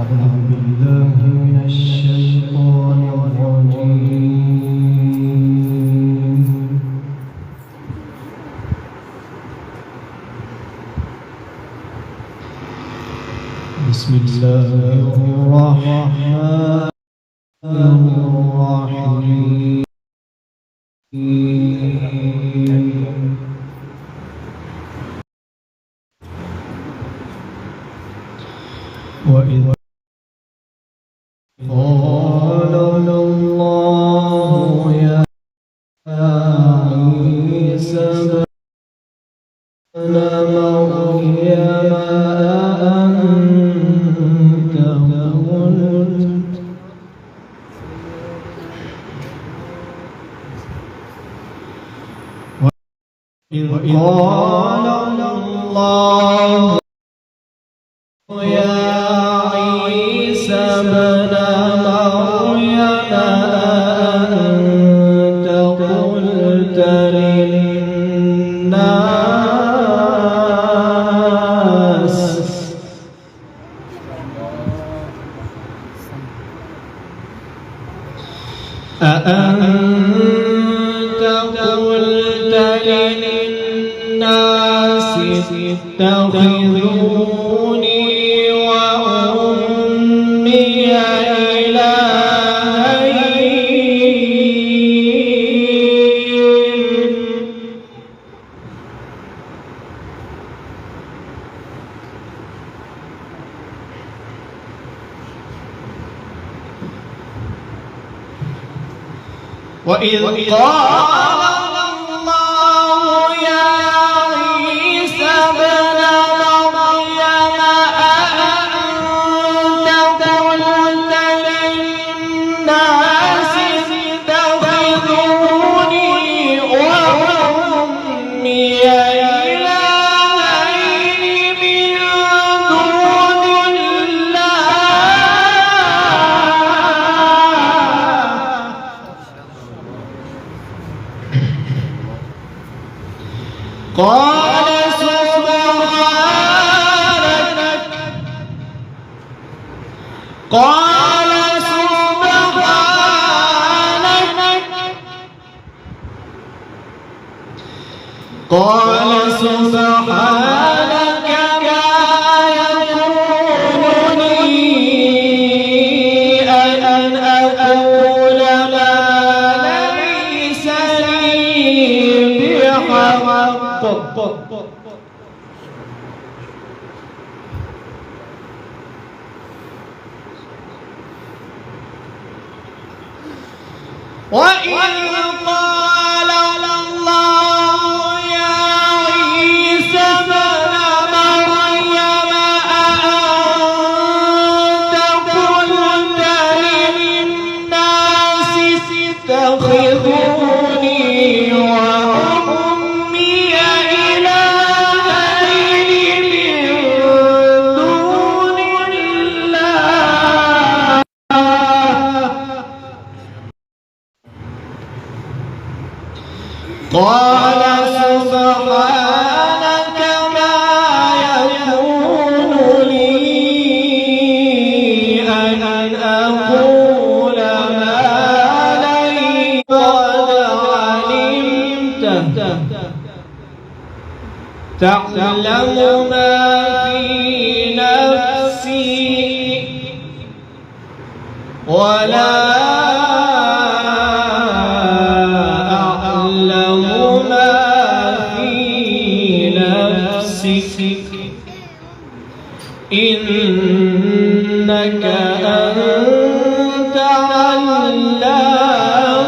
أعوذ بالله من الشيطان الرجيم. بسم الله الرحمن الرحيم. وإذ قال الله يا عيسى ابن مريم أأنت قلت وإذ قال الله يا عيسى ابن مريم أأنت قلت للناس اتخذوني وأمي إلهين وإذ قال الله يا عيسى ابن مريم أأنت قلت للناس اتخذوني وأمي إلهين من دون الله قال سبحانك ما يكون لي أن أقول ما ليس لي بحق وإذ قال الله يا عيسى ابن مريم أأنت قلت للناس اتخذوني وأمي إلهين من دون الله قال سبحانك ما يكون لي أن أقول ما لي قد علمت تعلم ما في نفسي ولا أعلم ما في نفسك إنك أنت علام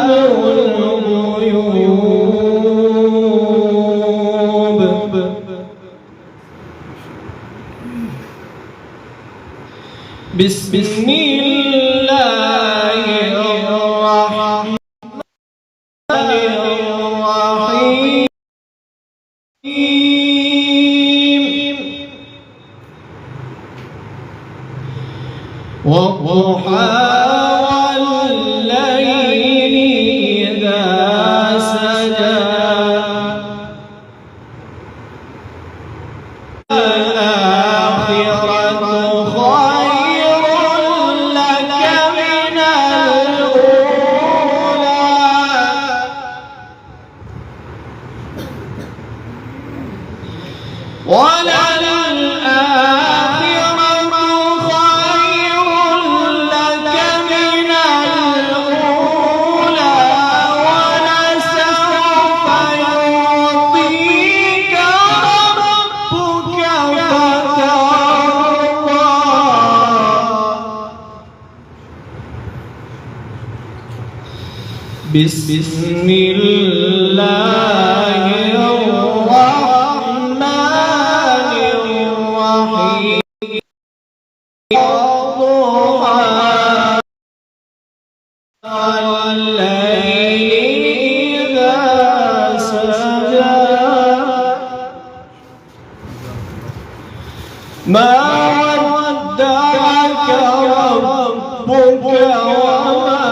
الغيوب بسم الله الرحمن الرحيم والضحى والليل إذا سجى الآخرة خير بسم الله الرحمن الرحيم والضحى والليل إذا سجى ما ودعك ربك وما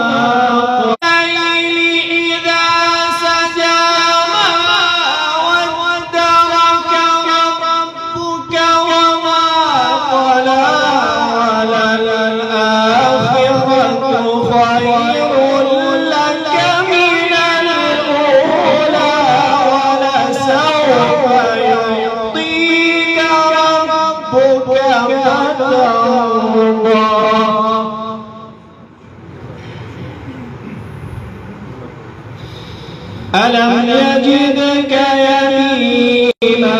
ألم يجدك يتيما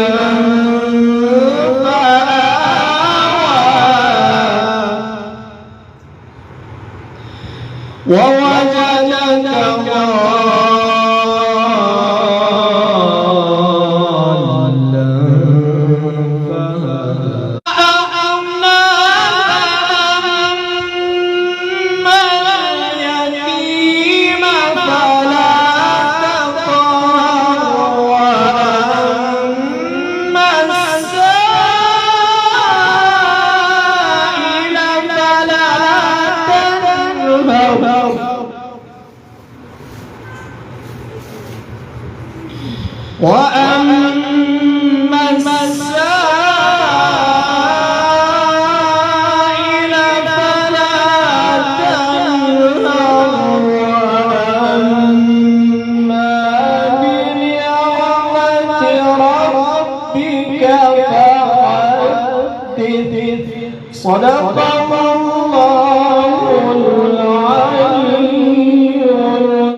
فآوى ووجدك ضالا فهدى فأما اليتيم فلا وأما السائل فلا تنهر وأما بنعمة ربك فحدث صدق